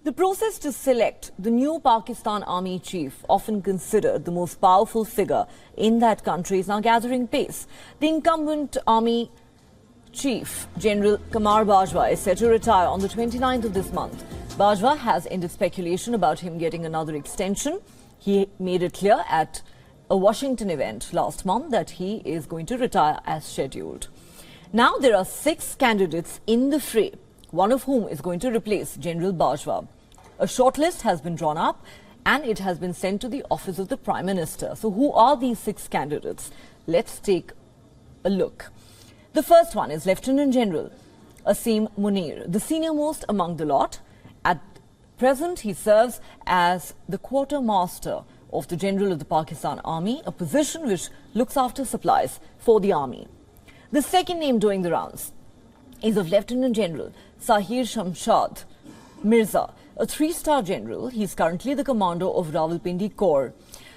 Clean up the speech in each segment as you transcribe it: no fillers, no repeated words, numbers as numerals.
The process to select the new Pakistan Army chief, often considered the most powerful figure in that country, is now gathering pace. The incumbent Army Chief, General Qamar Bajwa, is set to retire on the 29th of this month. Bajwa has ended speculation about him getting another extension. He made it clear at a Washington event last month that he is going to retire as scheduled. Now there are 6 candidates in the fray, one of whom is going to replace General Bajwa. A shortlist has been drawn up and it has been sent to the office of the Prime Minister. So who are these 6 candidates? Let's take a look. The first one is Lieutenant General Asim Munir, the senior most among the lot. At present, he serves as the quartermaster of the General of the Pakistan Army, a position which looks after supplies for the army. The second name doing the rounds is of Lieutenant General Sahir Shamshad Mirza, a 3-star general. He is currently the commander of Rawalpindi Corps.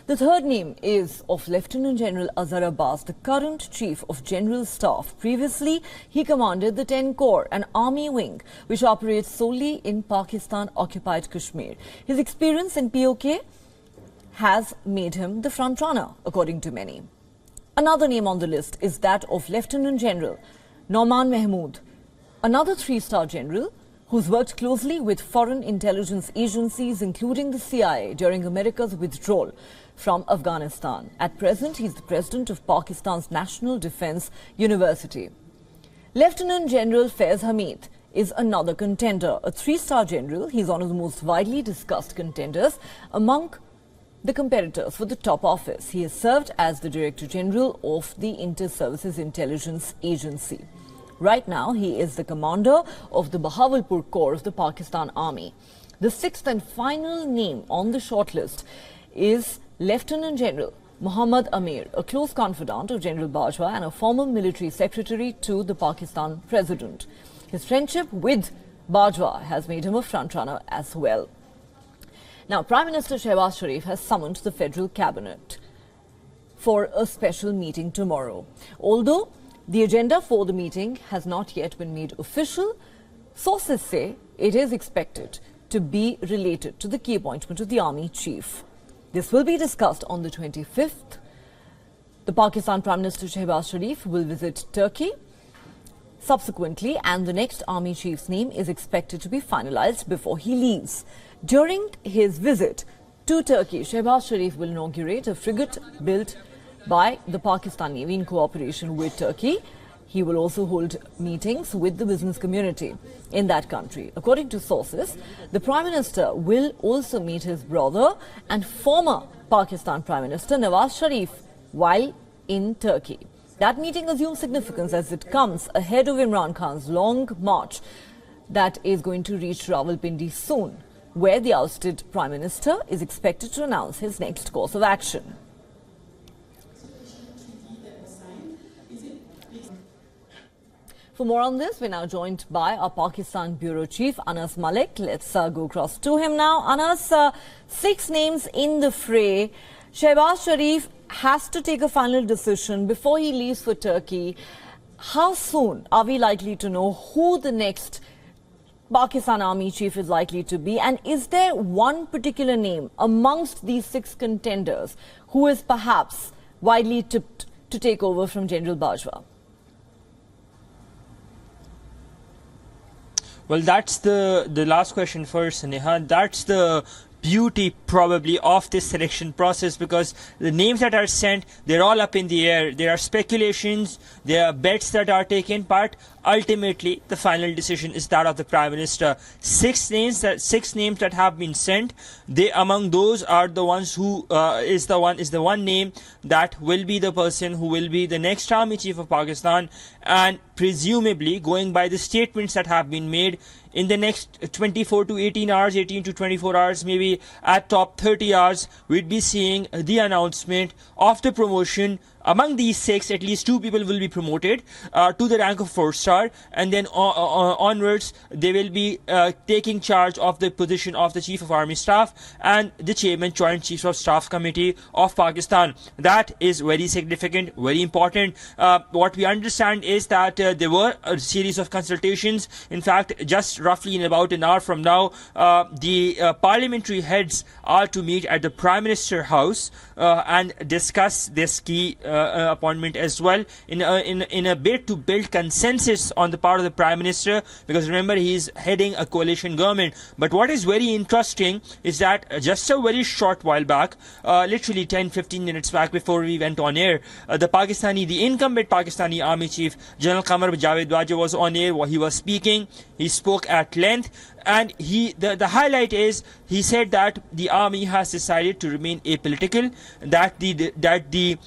The third name is of Lieutenant General Azhar Abbas, the current Chief of General Staff. Previously, he commanded the 10 Corps, an army wing which operates solely in Pakistan-occupied Kashmir. His experience in POK has made him the front-runner, according to many. Another name on the list is that of Lieutenant General Nauman Mahmood, another 3-star general who's worked closely with foreign intelligence agencies, including the CIA, during America's withdrawal from Afghanistan. At present, he's the president of Pakistan's National Defense University. Lieutenant General Faiz Hamid is another contender, a 3-star general. He's one of the most widely discussed contenders among the competitors for the top office. He has served as the Director General of the Inter-Services Intelligence Agency. Right now, he is the commander of the Bahawalpur Corps of the Pakistan Army. The 6th and final name on the shortlist is Lieutenant General Muhammad Amir, a close confidant of General Bajwa and a former military secretary to the Pakistan president. His friendship with Bajwa has made him a frontrunner as well. Now, Prime Minister Shehbaz Sharif has summoned the federal cabinet for a special meeting tomorrow. Although the agenda for the meeting has not yet been made official, sources say it is expected to be related to the key appointment of the army chief. This will be discussed on the 25th. The Pakistan Prime Minister Shehbaz Sharif will visit Turkey subsequently, and the next army chief's name is expected to be finalized before he leaves. During his visit to Turkey, Shehbaz Sharif will inaugurate a frigate built by the Pakistan Navy in cooperation with Turkey. He will also hold meetings with the business community in that country. According to sources, the Prime Minister will also meet his brother and former Pakistan Prime Minister Nawaz Sharif while in Turkey. That meeting assumes significance as it comes ahead of Imran Khan's long march that is going to reach Rawalpindi soon, where the ousted Prime Minister is expected to announce his next course of action. For more on this, we're now joined by our Pakistan Bureau Chief, Anas Malik. Let's go across to him now. Anas, 6 names in the fray. Shehbaz Sharif has to take a final decision before he leaves for Turkey. How soon are we likely to know who the next Pakistan Army Chief is likely to be? And is there one particular name amongst these 6 contenders who is perhaps widely tipped to take over from General Bajwa? Well, that's the last question first, Neha. That's the beauty probably of this selection process, because the names that are sent, they're all up in the air. There are speculations, there are bets that are taken, but ultimately the final decision is that of the Prime Minister. 6 names that have been sent. They among those are the ones who is the one name that will be the person who will be the next Army Chief of Pakistan, and presumably, going by the statements that have been made, in the next 24 to 18 hours, 18 to 24 hours, maybe at top 30 hours, we'd be seeing the announcement of the promotion Among these 6, at least 2 people will be promoted to the rank of 4-star, and then onwards they will be taking charge of the position of the Chief of Army Staff and the Chairman Joint Chiefs of Staff Committee of Pakistan. That is very significant, very important. What we understand is that there were a series of consultations. In fact, just roughly in about an hour from now, the parliamentary heads are to meet at the Prime Minister House and discuss this key appointment as well in a bid to build consensus on the part of the Prime Minister, because remember, he is heading a coalition government. But what is very interesting is that just a very short while back, literally 10-15 minutes back before we went on air, the incumbent Pakistani Army Chief General Qamar Javed Bajwa was on air. He was speaking. He spoke at length, and the highlight is he said that the army has decided to remain apolitical, that the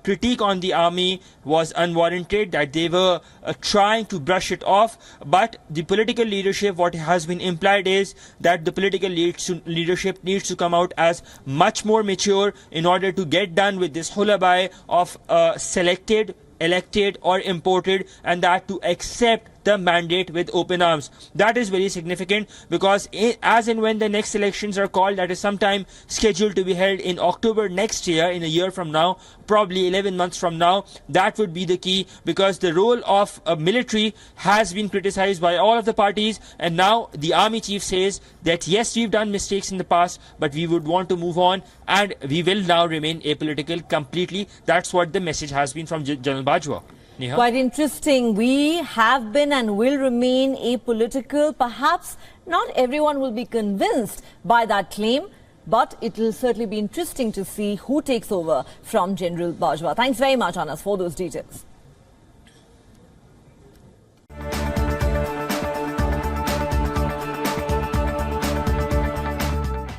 critique on the army was unwarranted, that they were trying to brush it off. But the political leadership, what has been implied is that the political leadership needs to come out as much more mature in order to get done with this hullabaloo of selected, elected or imported, and that to accept the mandate with open arms. That is very significant, because as and when the next elections are called, that is sometime scheduled to be held in October next year, in a year from now, probably 11 months from now, that would be the key, because the role of a military has been criticized by all of the parties, and now the army chief says that yes, we've done mistakes in the past, but we would want to move on and we will now remain apolitical completely. That's what the message has been from General Bajwa. Neha? Quite interesting. We have been and will remain apolitical. Perhaps not everyone will be convinced by that claim, but it will certainly be interesting to see who takes over from General Bajwa. Thanks very much, Anas, for those details.